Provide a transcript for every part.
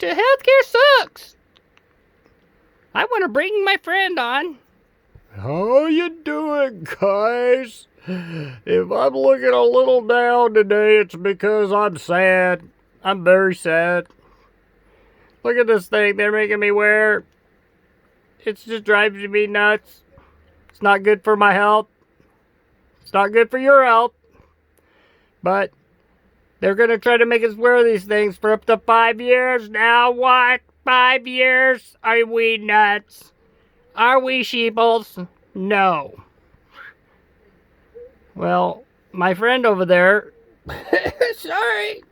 to Healthcare Sucks. I want to bring my friend on. How you doing, guys? If I'm looking a little down today, it's because I'm sad. I'm very sad. Look at this thing they're making me wear. It just drives me nuts. It's not good for my health. It's not good for your health. But they're going to try to make us wear these things for up to 5 years. Now what? 5 years? Are we nuts? Are we sheeples? No. Well, my friend over there, sorry,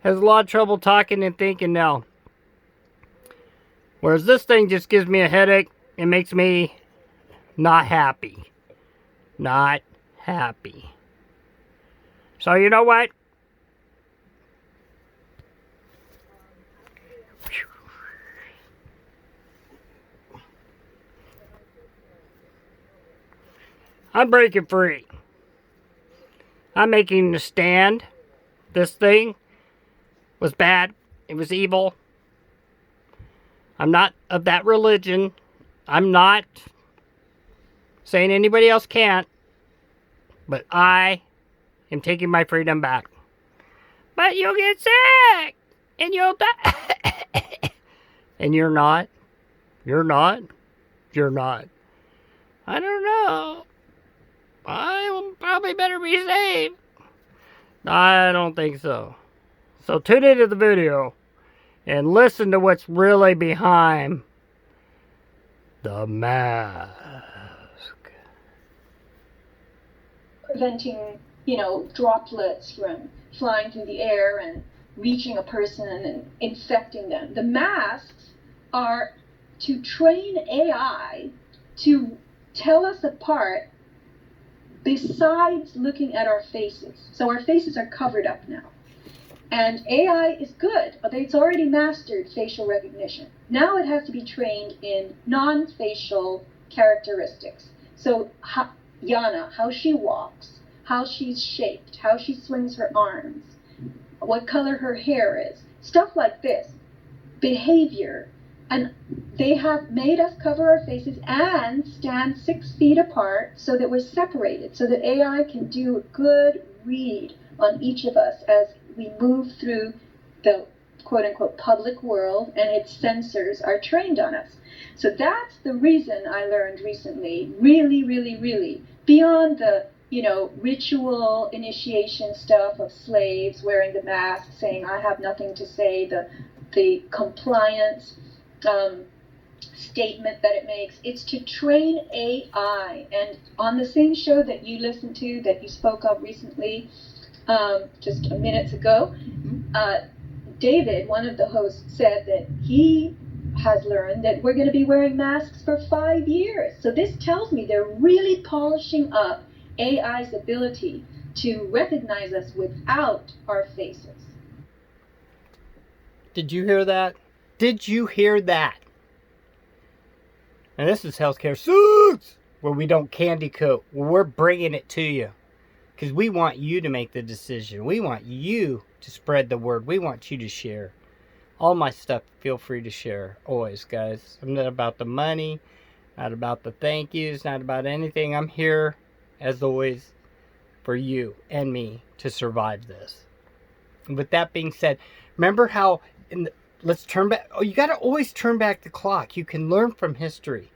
has a lot of trouble talking and thinking now. Whereas this thing just gives me a headache and makes me not happy. Not happy. So you know what? I'm breaking free. I'm making a stand. This thing was bad. It was evil. I'm not of that religion. I'm not saying anybody else can't. But I am taking my freedom back. But you'll get sick. And you'll die. And you're not. You're not. You're not. I don't know. I will probably better be safe. I don't think so. So tune into the video and listen to what's really behind the mask. Preventing, droplets from flying through the air and reaching a person and infecting them. The masks are to train AI to tell us apart besides looking at our faces. So our faces are covered up now. And AI is good, but it's already mastered facial recognition. Now it has to be trained in non-facial characteristics. So Yana, how she walks, how she's shaped, how she swings her arms, what color her hair is, stuff like this, behavior. And they have made us cover our faces and stand 6 feet apart so that we're separated, so that AI can do a good read on each of us as we move through the quote-unquote public world, and its sensors are trained on us. So that's the reason I learned recently, really, beyond the ritual initiation stuff of slaves wearing the mask, saying I have nothing to say, the compliance statement that it makes. It's to train AI. And on the same show that you listened to, that you spoke of recently, just minutes ago, David, one of the hosts, said that he has learned that we're going to be wearing masks for 5 years. So this tells me they're really polishing up AI's ability to recognize us without our faces. Did you hear that? Did you hear that? And this is Healthcare Sucks, where we don't candy coat. Well, we're bringing it to you. Because we want you to make the decision. We want you to spread the word. We want you to share. All my stuff, feel free to share. Always, guys. I'm not about the money. Not about the thank yous. Not about anything. I'm here, as always, for you and me to survive this. And with that being said, remember how... let's turn back... Oh, you got to always turn back the clock. You can learn from history.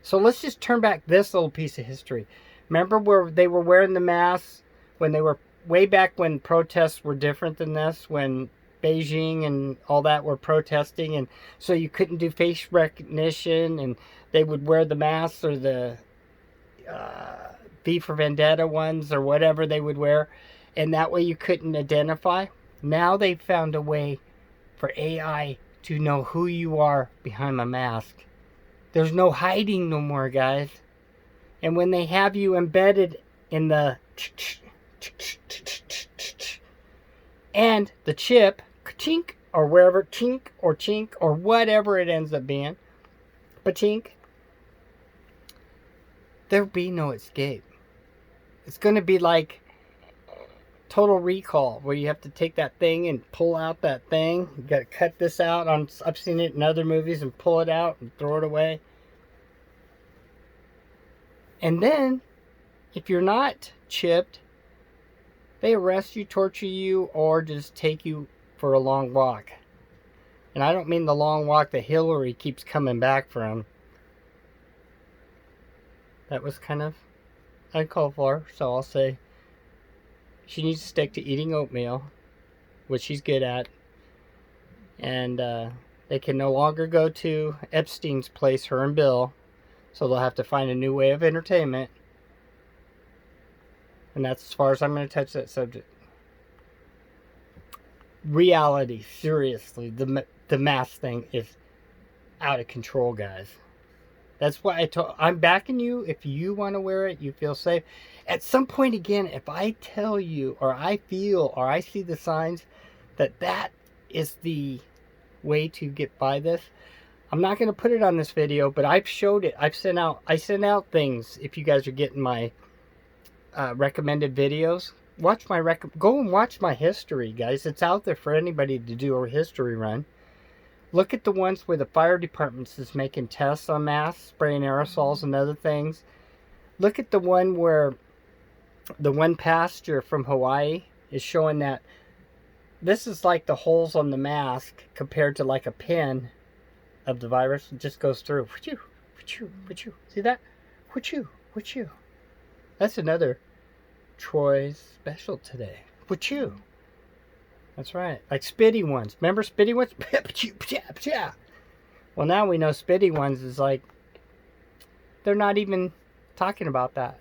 So let's just turn back this little piece of history. Remember where they were wearing the masks when they were way back when protests were different than this, when Beijing and all that were protesting, and so you couldn't do face recognition, and they would wear the masks or the V for Vendetta ones or whatever they would wear, and that way you couldn't identify. Now they found a way for AI to know who you are behind a mask. There's no hiding no more, guys. And when they have you embedded in the and the chip, chink, or wherever, chink or chink, or whatever it ends up being, pachink, there'll be no escape. It's going to be like Total Recall, where you have to take that thing and pull out that thing. You got to cut this out. I've seen it in other movies, and pull it out and throw it away. And then, if you're not chipped, they arrest you, torture you, or just take you for a long walk. And I don't mean the long walk that Hillary keeps coming back from. That was kind of uncalled for, so I'll say she needs to stick to eating oatmeal, which she's good at. And they can no longer go to Epstein's place, her and Bill, so they'll have to find a new way of entertainment. And that's as far as I'm going to touch that subject. Reality, seriously, the mask thing is out of control, guys. That's why I'm backing you. If you want to wear it, you feel safe. At some point, again, if I tell you, or I feel, or I see the signs that is the way to get by this, I'm not going to put it on this video, but I've showed it. I sent out things. If you guys are getting my recommended videos, go and watch my history, guys. It's out there for anybody to do a history run. Look at the ones where the fire department is making tests on masks, spraying aerosols and other things. Look at the one where the one pastor from Hawaii is showing that this is like the holes on the mask compared to like a pin of the virus. It just goes through. See that? That's another Troy's special today. That's right. Like Spitty ones. Remember Spitty ones? Well, now we know Spitty ones is like, they're not even talking about that.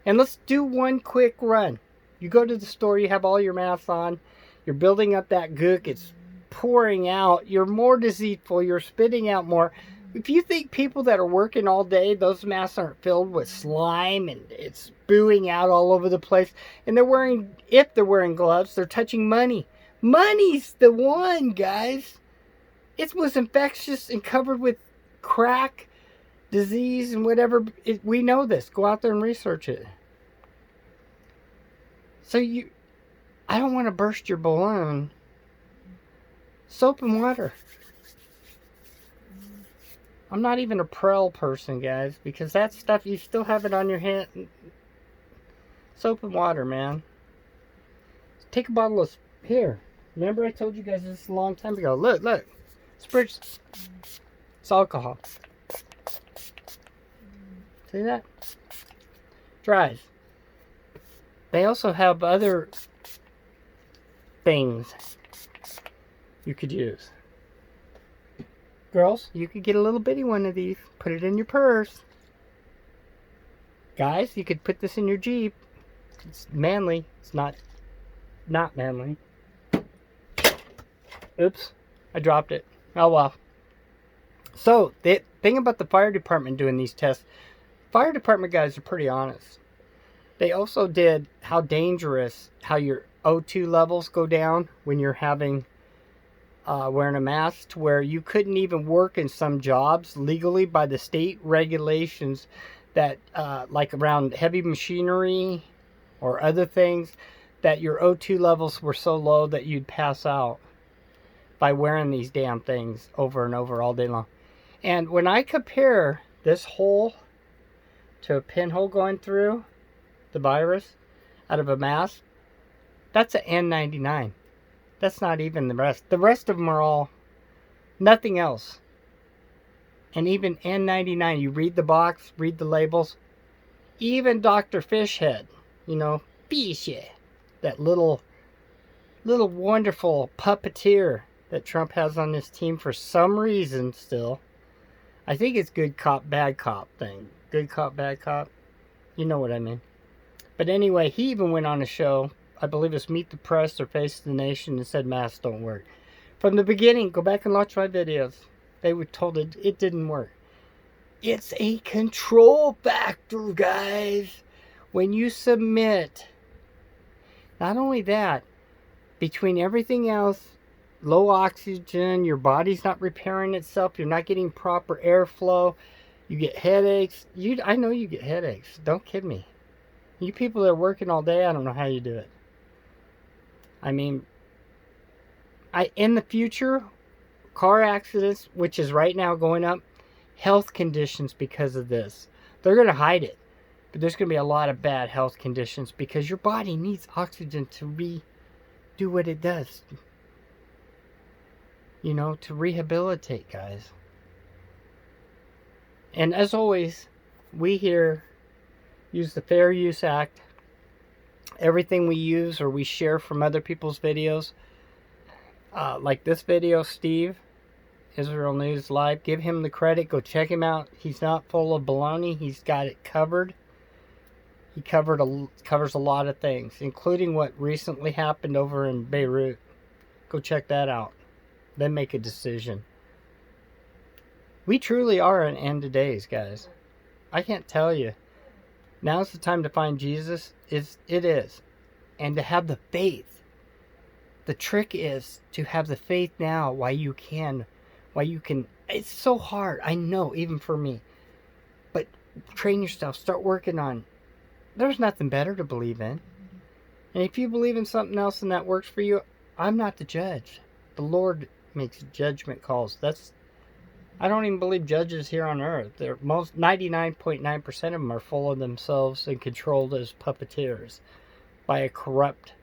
And let's do one quick run. You go to the store, you have all your masks on, you're building up that gook, it's pouring out, you're more deceitful, you're spitting out more. If you think people that are working all day, those masks aren't filled with slime and it's spewing out all over the place, and if they're wearing gloves, they're touching money. Money's the one, guys. It was infectious and covered with crack, disease, and whatever. We know this. Go out there and research it. So I don't want to burst your balloon. Soap and water. I'm not even a Prel person, guys, because that stuff, you still have it on your hand. Soap and water, man. Take a bottle of, here. Remember I told you guys this a long time ago. Look. Spritz. It's alcohol. See that? Dries. They also have other things you could use. Girls, you could get a little bitty one of these. Put it in your purse. Guys, you could put this in your Jeep. It's manly. It's not manly. Oops. I dropped it. Oh well. So, the thing about the fire department doing these tests, fire department guys are pretty honest. They also did how your O2 levels go down when you're wearing a mask, to where you couldn't even work in some jobs legally by the state regulations that like around heavy machinery or other things, that your O2 levels were so low that you'd pass out by wearing these damn things over and over all day long. And when I compare this hole to a pinhole going through the virus out of a mask, that's an N99. That's not even the rest. The rest of them are all nothing else. And even N99, you read the box, read the labels. Even Dr. Fishhead, Fishhead, that little wonderful puppeteer that Trump has on his team for some reason still. I think it's good cop, bad cop thing. Good cop, bad cop. You know what I mean. But anyway, he even went on a show, I believe it's Meet the Press or Face the Nation, and said masks don't work. From the beginning, go back and watch my videos. They were told it didn't work. It's a control factor, guys. When you submit, not only that, between everything else, low oxygen, your body's not repairing itself, you're not getting proper airflow, you get headaches. I know you get headaches. Don't kid me. You people that are working all day, I don't know how you do it. I mean, in the future, car accidents, which is right now going up, health conditions because of this. They're going to hide it. But there's going to be a lot of bad health conditions because your body needs oxygen to do what it does. You know, to rehabilitate, guys. And as always, we here use the Fair Use Act. Everything we use or we share from other people's videos, like this video, Steve, Israel News Live, give him the credit. Go check him out. He's not full of baloney. He's got it covered. He covers a lot of things, including what recently happened over in Beirut. Go check that out. Then make a decision. We truly are an end of days, guys. I can't tell you. Now's the time to find Jesus. It is. And to have the faith. The trick is to have the faith now while you can. It's so hard. I know, even for me. But train yourself. Start working on. There's nothing better to believe in. And if you believe in something else and that works for you, I'm not the judge. The Lord makes judgment calls. I don't even believe judges here on earth. 99.9% of them are full of themselves and controlled as puppeteers by a corrupt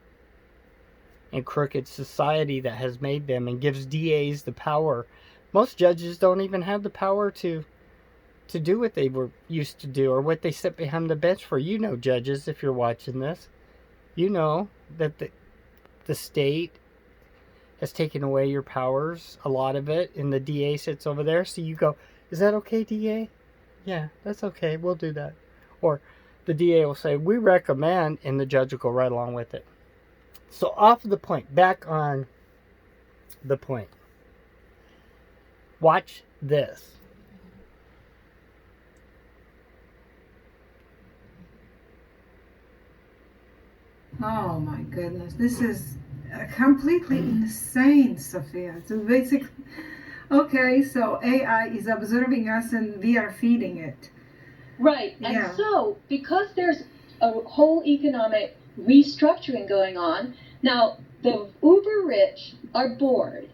and crooked society that has made them and gives DAs the power. Most judges don't even have the power to do what they were used to do or what they sit behind the bench for. You know, judges, if you're watching this, you know that the state has taken away your powers, a lot of it, and the DA sits over there. So you go, is that okay, DA? Yeah, that's okay. We'll do that. Or the DA will say, we recommend, and the judge will go right along with it. So off the point, back on the point. Watch this. Oh my goodness, this is completely insane, Sophia. So basically, okay, so AI is observing us and we are feeding it. Right, and so because there's a whole economic restructuring going on, now the uber rich are bored.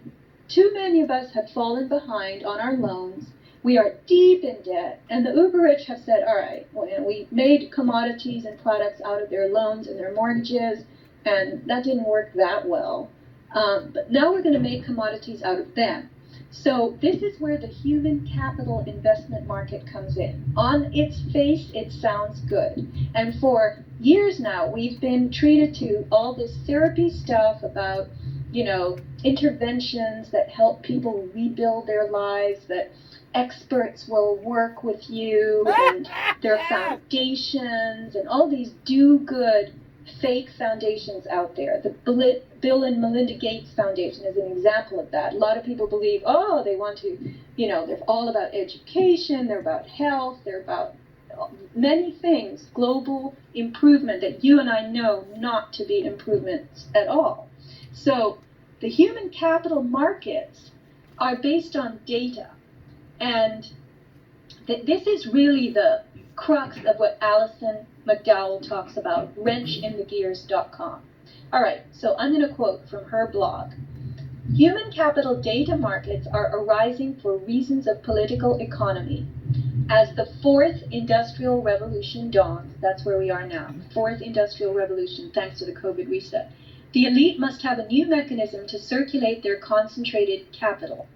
Too many of us have fallen behind on our loans. We are deep in debt, and the uber rich have said, all right, well, we made commodities and products out of their loans and their mortgages, and that didn't work that well. But now we're going to make commodities out of them. So this is where the human capital investment market comes in. On its face, it sounds good. And for years now, we've been treated to all this therapy stuff about, interventions that help people rebuild their lives, that experts will work with you, and their foundations, and all these do-good fake foundations out there. The Bill and Melinda Gates Foundation is an example of that. A lot of people believe, they want to, they're all about education, they're about health, they're about many things, global improvement that you and I know not to be improvements at all. So the human capital markets are based on data. And this is really the crux of what Alison McDowell talks about, wrenchinthegears.com. All right, so I'm going to quote from her blog. Human capital data markets are arising for reasons of political economy. As the fourth industrial revolution dawns, that's where we are now, fourth industrial revolution, thanks to the COVID reset, the elite must have a new mechanism to circulate their concentrated capital.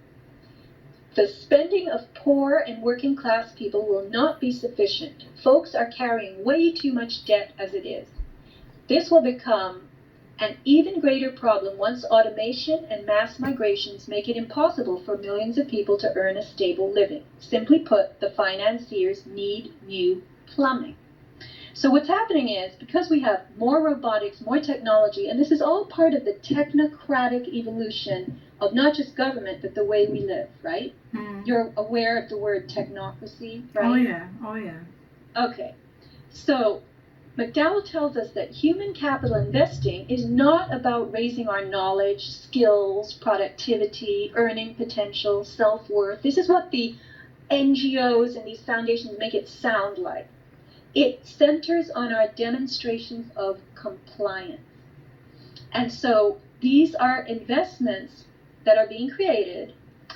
The spending of poor and working class people will not be sufficient. Folks are carrying way too much debt as it is. This will become an even greater problem once automation and mass migrations make it impossible for millions of people to earn a stable living. Simply put, the financiers need new plumbing. So what's happening is, because we have more robotics, more technology, and this is all part of the technocratic evolution of not just government, but the way we live, right? Mm. You're aware of the word technocracy, right? Oh yeah. Okay. So McDowell tells us that human capital investing is not about raising our knowledge, skills, productivity, earning potential, self-worth. This is what the NGOs and these foundations make it sound like. It centers on our demonstrations of compliance. And so these are investments that are being created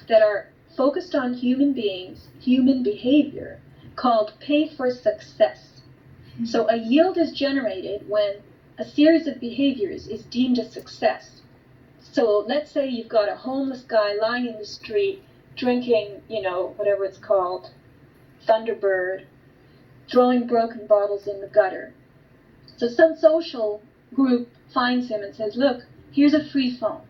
that are focused on human beings, human behavior, called pay for success. So a yield is generated when a series of behaviors is deemed a success. So let's say you've got a homeless guy lying in the street drinking, whatever it's called, Thunderbird, throwing broken bottles in the gutter. So some social group finds him and says, look, here's a free phone.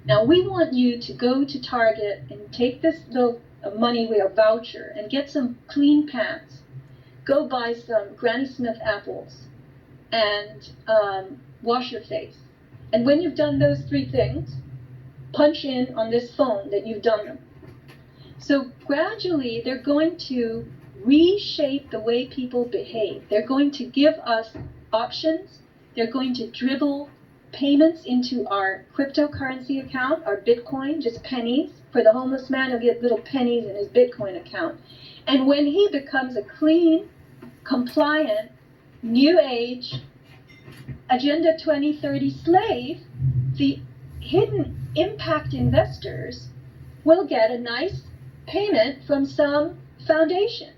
Now we want you to go to Target and take this little money voucher and get some clean pants. Go buy some Granny Smith apples and wash your face. And when you've done those 3 things, punch in on this phone that you've done them. So gradually they're going to reshape the way people behave. They're going to give us options. They're going to dribble payments into our cryptocurrency account, our Bitcoin, just pennies. For the homeless man, he'll get little pennies in his Bitcoin account. And when he becomes a clean, compliant, new age, Agenda 2030 slave, the hidden impact investors will get a nice payment from some foundation.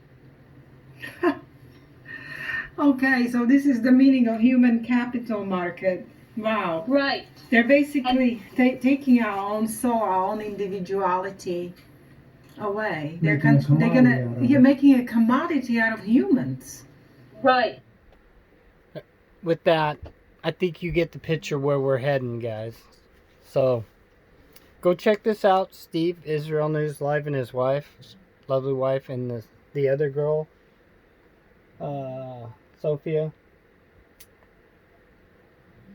Okay, so this is the meaning of human capital market. Wow. Right. They're basically taking our own soul, our own individuality away. They're making a commodity out of humans. Right. With that, I think you get the picture where we're heading, guys. So, go check this out. Steve, Israel News Live, and his wife, lovely wife, and the other girl, Sophia.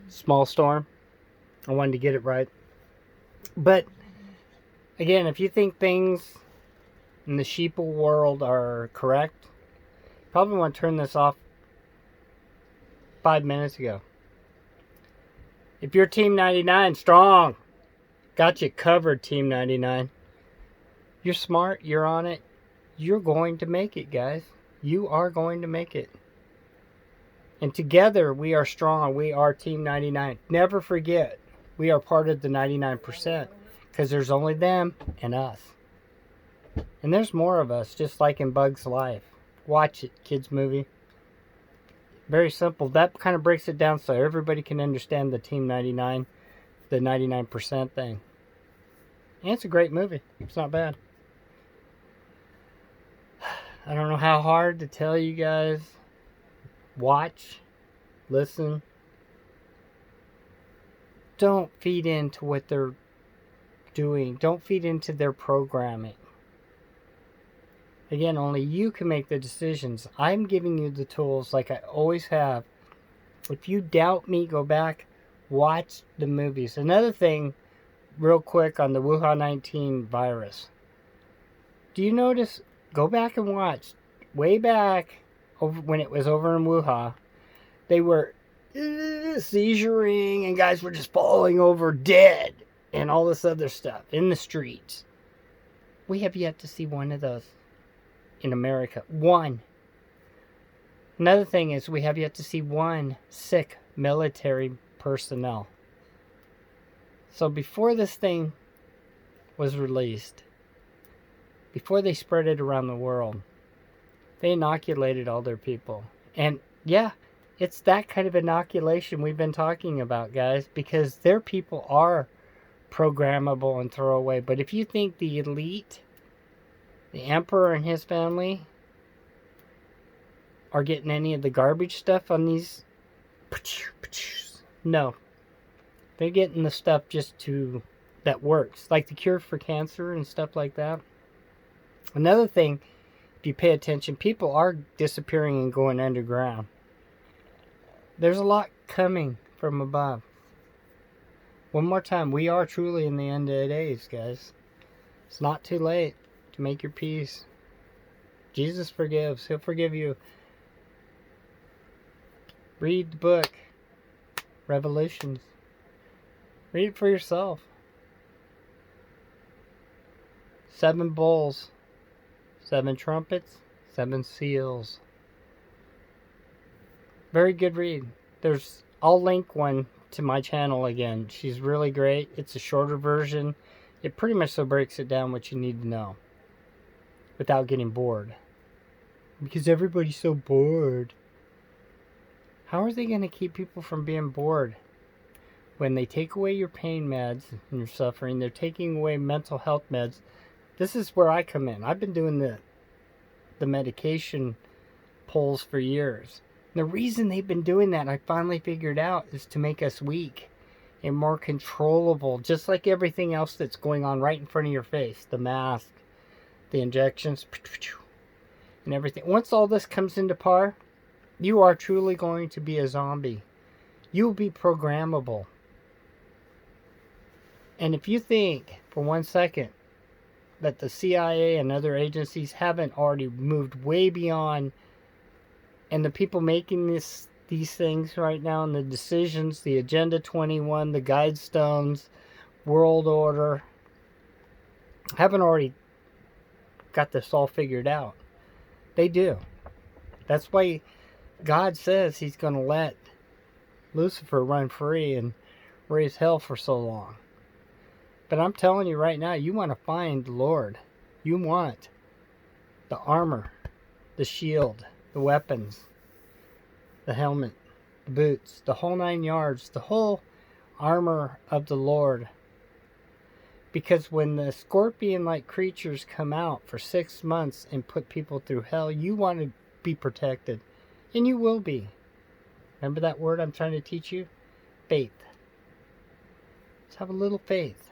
Small Storm. I wanted to get it right. But, again, if you think things in the sheeple world are correct, you probably want to turn this off 5 minutes ago. If you're Team 99, strong. Got you covered, Team 99. You're smart. You're on it. You're going to make it, guys. You are going to make it. And together, we are strong. We are Team 99. Never forget, we are part of the 99%. Because there's only them and us. And there's more of us, just like in Bug's Life. Watch it, kids' movie. Very simple. That kind of breaks it down so everybody can understand the Team 99, the 99% thing. And it's a great movie. It's not bad. I don't know how hard to tell you guys. Watch. Listen. Don't feed into what they're doing. Don't feed into their programming. Again, only you can make the decisions. I'm giving you the tools like I always have. If you doubt me, go back, watch the movies. Another thing, real quick, on the Wuhan 19 virus. Do you notice, go back and watch, way back, when it was over in Wuhan, they were seizuring and guys were just falling over dead and all this other stuff in the streets. We have yet to see one of those in America. One. Another thing is we have yet to see one sick military personnel. So before this thing was released, before they spread it around the world, they inoculated all their people. And yeah, it's that kind of inoculation we've been talking about, guys, because their people are programmable and throwaway. But if you think the elite, the emperor and his family, are getting any of the garbage stuff on these, no. They're getting the stuff that works, like the cure for cancer and stuff like that. Another thing, if you pay attention, people are disappearing and going underground. There's a lot coming from above. One more time, we are truly in the end of the days, guys. It's not too late to make your peace. Jesus forgives. He'll forgive you. Read the book, Revelations. Read it for yourself. 7 bowls, 7 trumpets, 7 seals. Very good read. I'll link one to my channel again. She's really great. It's a shorter version. It pretty much so breaks it down what you need to know without getting bored. Because everybody's so bored. How are they going to keep people from being bored? When they take away your pain meds and your suffering, they're taking away mental health meds. This is where I come in. I've been doing the medication pulls for years. And the reason they've been doing that, I finally figured out, is to make us weak and more controllable, just like everything else that's going on right in front of your face. The mask, the injections, and everything. Once all this comes into par, you are truly going to be a zombie. You will be programmable. And if you think for 1 second that the CIA and other agencies haven't already moved way beyond, and the people making these things right now, and the decisions, the Agenda 21, the Guidestones, World Order, haven't already got this all figured out. They do. That's why God says he's going to let Lucifer run free and raise hell for so long. But I'm telling you right now, you want to find the Lord. You want the armor, the shield, the weapons, the helmet, the boots, the whole 9 yards, the whole armor of the Lord. Because when the scorpion-like creatures come out for 6 months and put people through hell, you want to be protected. And you will be. Remember that word I'm trying to teach you? Faith. Just have a little faith.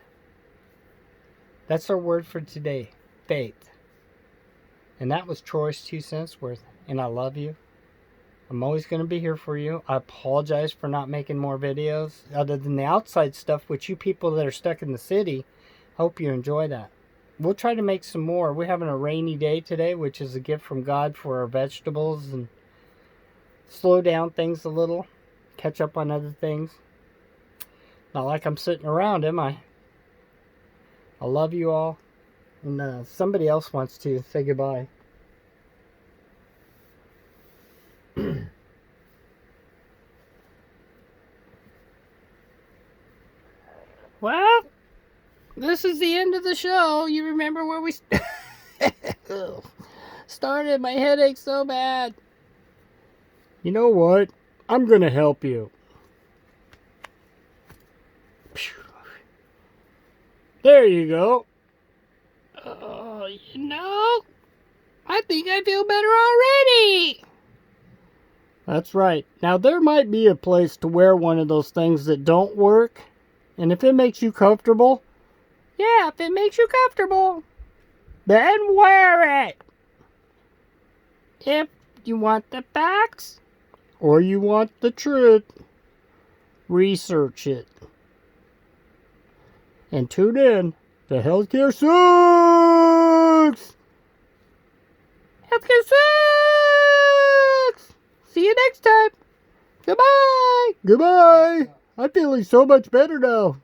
That's our word for today. Faith. And that was Troy's 2 cents worth. And I love you. I'm always going to be here for you. I apologize for not making more videos other than the outside stuff, which you people that are stuck in the city, hope you enjoy that. We'll try to make some more. We're having a rainy day today, which is a gift from God for our vegetables, and slow down things a little, catch up on other things. Not like I'm sitting around, am I? I love you all. And somebody else wants to say goodbye. Well, this is the end of the show. You remember where we started? My headache's so bad. You know what? I'm going to help you. There you go. You know, I think I feel better already. That's right. Now, there might be a place to wear one of those things that don't work. And if it makes you comfortable, Yeah, if it makes you comfortable, then wear it. if you want the facts, Or you want the truth, research it. And tune in to Healthcare Sucks! healthcare sucks. See you next time. Goodbye. Goodbye! I'm feeling so much better now.